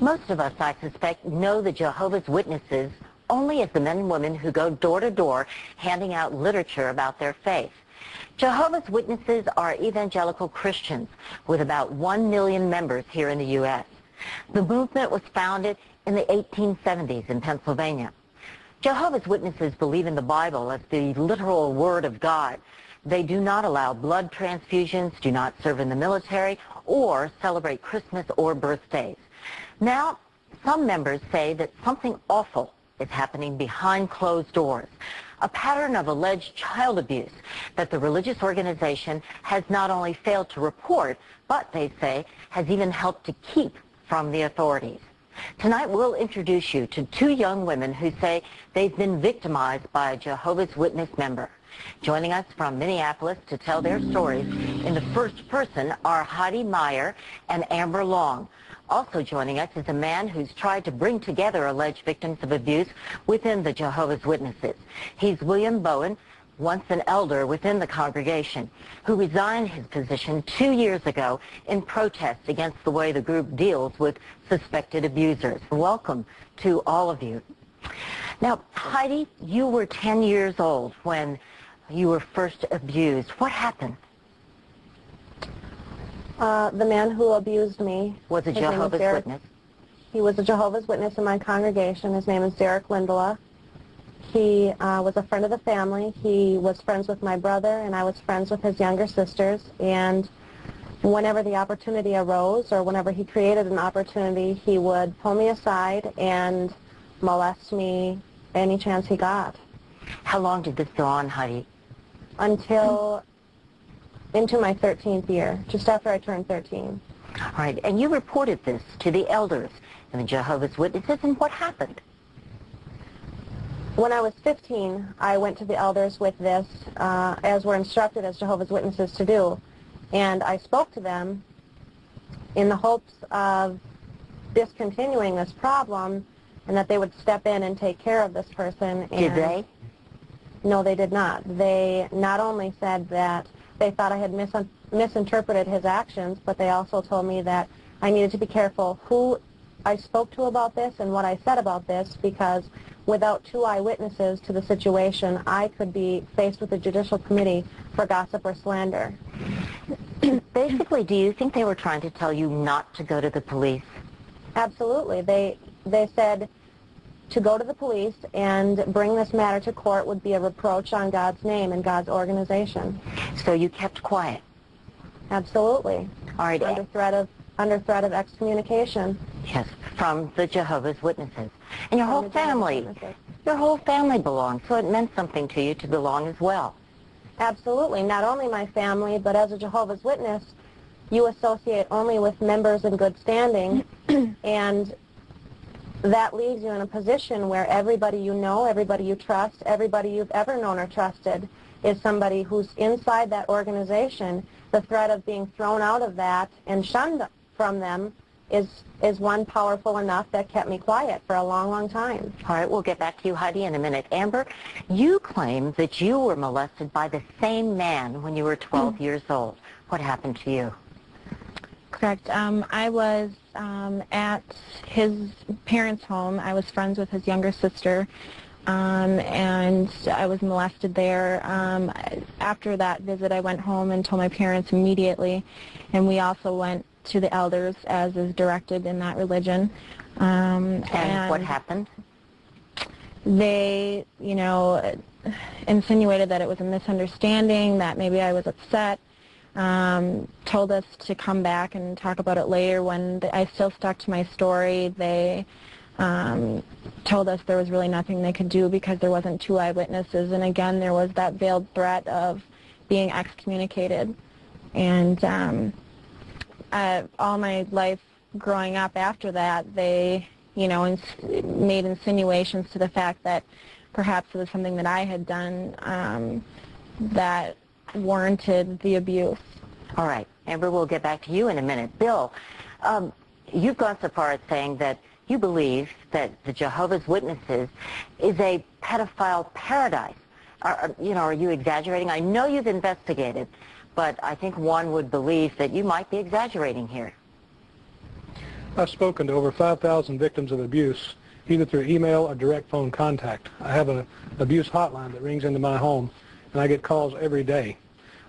Most of us, I suspect, know the Jehovah's Witnesses only as the men and women who go door to door handing out literature about their faith. Jehovah's Witnesses are evangelical Christians with about 1 million members here in the U.S. The movement was founded in the 1870s in Pennsylvania. Jehovah's Witnesses believe in the Bible as the literal Word of God. They do not allow blood transfusions, do not serve in the military, or celebrate Christmas or birthdays. Now, some members say that something awful is happening behind closed doors, a pattern of alleged child abuse that the religious organization has not only failed to report, but, they say, has even helped to keep from the authorities. Tonight we'll introduce you to two young women who say they've been victimized by a Jehovah's Witness member. Joining us from Minneapolis to tell their stories in the first person are Heidi Meyer and Amber Long. Also joining us is a man who's tried to bring together alleged victims of abuse within the Jehovah's Witnesses. He's William Bowen, once an elder within the congregation, who resigned his position 2 years ago in protest against the way the group deals with suspected abusers. Welcome to all of you. Now, Heidi, you were 10 years old when you were first abused. What happened? The man who abused me was a Jehovah's Witness. He was a Jehovah's Witness in my congregation. His name is Derek Lindelof. He was a friend of the family. He was friends with my brother, and I was friends with his younger sisters. And whenever the opportunity arose, or whenever he created an opportunity, he would pull me aside and molest me any chance he got. How long did this go on, Heidi? Until into my 13th year, just after I turned 13. All right, and you reported this to the elders and the Jehovah's Witnesses, and what happened? When I was 15, I went to the elders with this, as we're instructed as Jehovah's Witnesses to do, and I spoke to them in the hopes of discontinuing this problem and that they would step in and take care of this person. Did they? No, they did not. They not only said that they thought I had misinterpreted his actions, but they also told me that I needed to be careful who I spoke to about this and what I said about this, because without two eyewitnesses to the situation, I could be faced with a judicial committee for gossip or slander. Basically, do you think they were trying to tell you not to go to the police? Absolutely. They said to go to the police and bring this matter to court would be a reproach on God's name and God's organization. So you kept quiet? Absolutely. All right. Under threat of excommunication. Yes, from the Jehovah's Witnesses. And your whole family belonged, so it meant something to you to belong as well. Absolutely. Not only my family, but as a Jehovah's Witness, you associate only with members in good standing, and that leaves you in a position where everybody you know, everybody you trust, everybody you've ever known or trusted is somebody who's inside that organization. The threat of being thrown out of that and shunned from them is one powerful enough that kept me quiet for a long, long time. All right, we'll get back to you, Heidi, in a minute. Amber, you claim that you were molested by the same man when you were 12 years old. What happened to you? Correct. I was at his parents' home. I was friends with his younger sister, and I was molested there. After that visit, I went home and told my parents immediately, and we also went to the elders as is directed in that religion. And what happened? They, insinuated that it was a misunderstanding, that maybe I was upset. Told us to come back and talk about it later. When I still stuck to my story, they told us there was really nothing they could do because there wasn't two eyewitnesses, and again there was that veiled threat of being excommunicated. And all my life growing up after that, they made insinuations to the fact that perhaps it was something that I had done that warranted the abuse. All right, Amber, we'll get back to you in a minute. Bill, you've gone so far as saying that you believe that the Jehovah's Witnesses is a pedophile paradise. Are you exaggerating? I know you've investigated, but I think one would believe that you might be exaggerating here. I've spoken to over 5,000 victims of abuse, either through email or direct phone contact. I have an abuse hotline that rings into my home, and I get calls every day.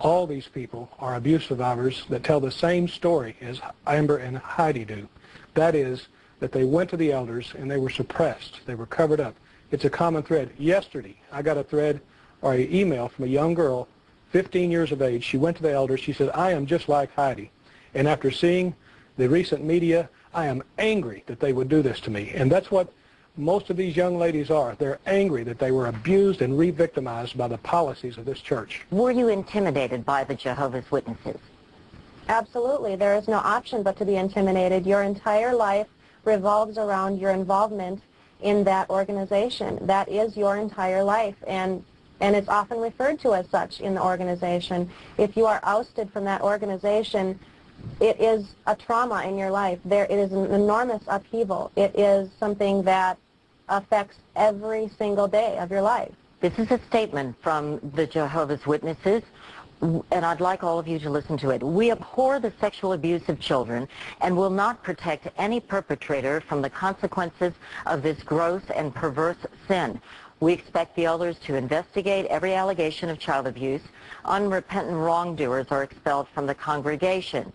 All these people are abuse survivors that tell the same story as Amber and Heidi do. That is, that they went to the elders and they were suppressed. They were covered up. It's a common thread. Yesterday, I got a thread or an email from a young girl, 15 years of age. She went to the elders. She said, I am just like Heidi. And after seeing the recent media, I am angry that they would do this to me. And that's what most of these young ladies are. They're angry that they were abused and re-victimized by the policies of this church. Were you intimidated by the Jehovah's Witnesses? Absolutely. There is no option but to be intimidated. Your entire life revolves around your involvement in that organization. That is your entire life, and it's often referred to as such in the organization. If you are ousted from that organization, it is a trauma in your life. It is an enormous upheaval. It is something that affects every single day of your life. This is a statement from the Jehovah's Witnesses, and I'd like all of you to listen to it. We abhor the sexual abuse of children and will not protect any perpetrator from the consequences of this gross and perverse sin. We expect the elders to investigate every allegation of child abuse. Unrepentant wrongdoers are expelled from the congregation.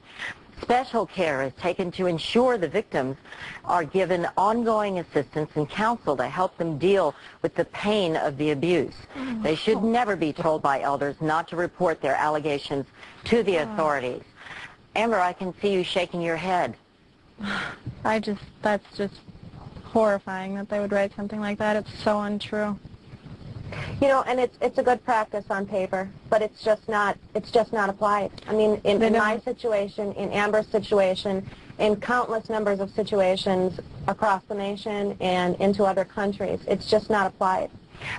Special care is taken to ensure the victims are given ongoing assistance and counsel to help them deal with the pain of the abuse. They should never be told by elders not to report their allegations to the authorities. Amber, I can see you shaking your head. That's just horrifying that they would write something like that. It's so untrue. You know, and it's a good practice on paper, but it's just not applied. I mean, in my situation, in Amber's situation, in countless numbers of situations across the nation and into other countries, it's just not applied.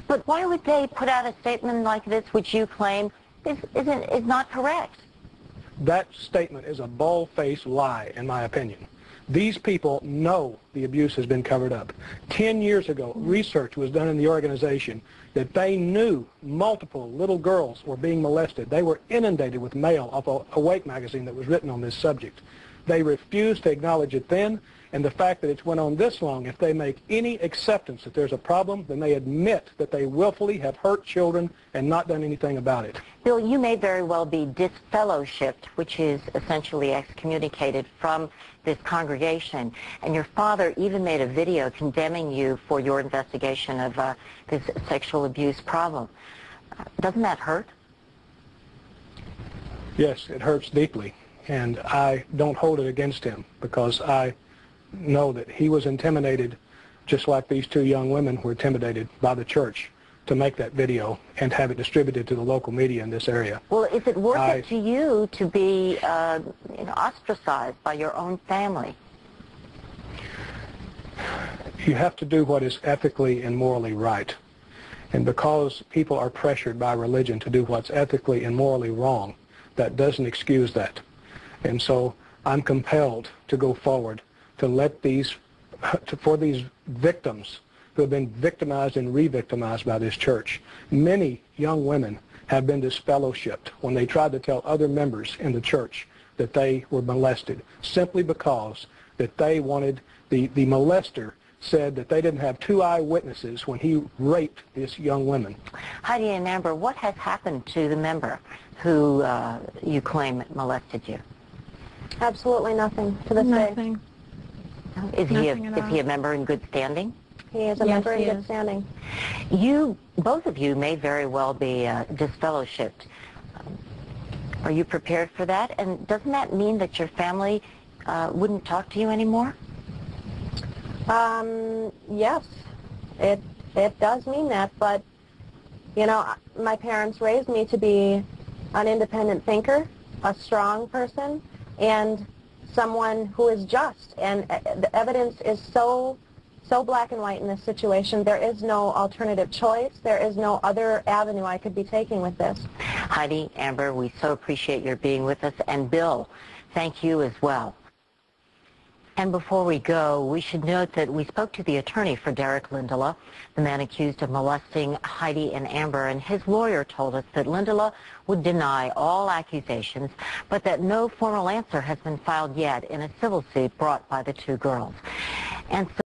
But why would they put out a statement like this, which you claim is not correct? That statement is a bald-faced lie, in my opinion. These people know the abuse has been covered up. 10 years ago, research was done in the organization that they knew multiple little girls were being molested. They were inundated with mail off a Awake magazine that was written on this subject. They refused to acknowledge it then, and the fact that it's went on this long, if they make any acceptance that there's a problem, then they admit that they willfully have hurt children and not done anything about it. Bill, you may very well be disfellowshipped, which is essentially excommunicated from this congregation, and your father even made a video condemning you for your investigation of this sexual abuse problem. Doesn't that hurt? Yes, it hurts deeply, and I don't hold it against him because I know that he was intimidated just like these two young women were intimidated by the church to make that video and have it distributed to the local media in this area. Well, is it worth it to you to be ostracized by your own family? You have to do what is ethically and morally right. And because people are pressured by religion to do what's ethically and morally wrong, that doesn't excuse that. And so I'm compelled to go forward to let for these victims who have been victimized and re-victimized by this church. Many young women have been disfellowshipped when they tried to tell other members in the church that they were molested, simply because that they wanted, the molester said that they didn't have two eyewitnesses when he raped this young woman. Heidi and Amber, what has happened to the member who you claim molested you? Absolutely nothing to this day. Is he a member in good standing? He is a member in good standing. Both of you may very well be disfellowshipped. Are you prepared for that? And doesn't that mean that your family wouldn't talk to you anymore? Yes, it does mean that, but you know, my parents raised me to be an independent thinker, a strong person, and someone who is just, and the evidence is so black and white in this situation. There is no alternative choice. There is no other avenue I could be taking with this. Heidi, Amber, we so appreciate your being with us, and Bill, thank you as well. And before we go, we should note that we spoke to the attorney for Derek Lindola, the man accused of molesting Heidi and Amber, and his lawyer told us that Lindola would deny all accusations, but that no formal answer has been filed yet in a civil suit brought by the two girls. And so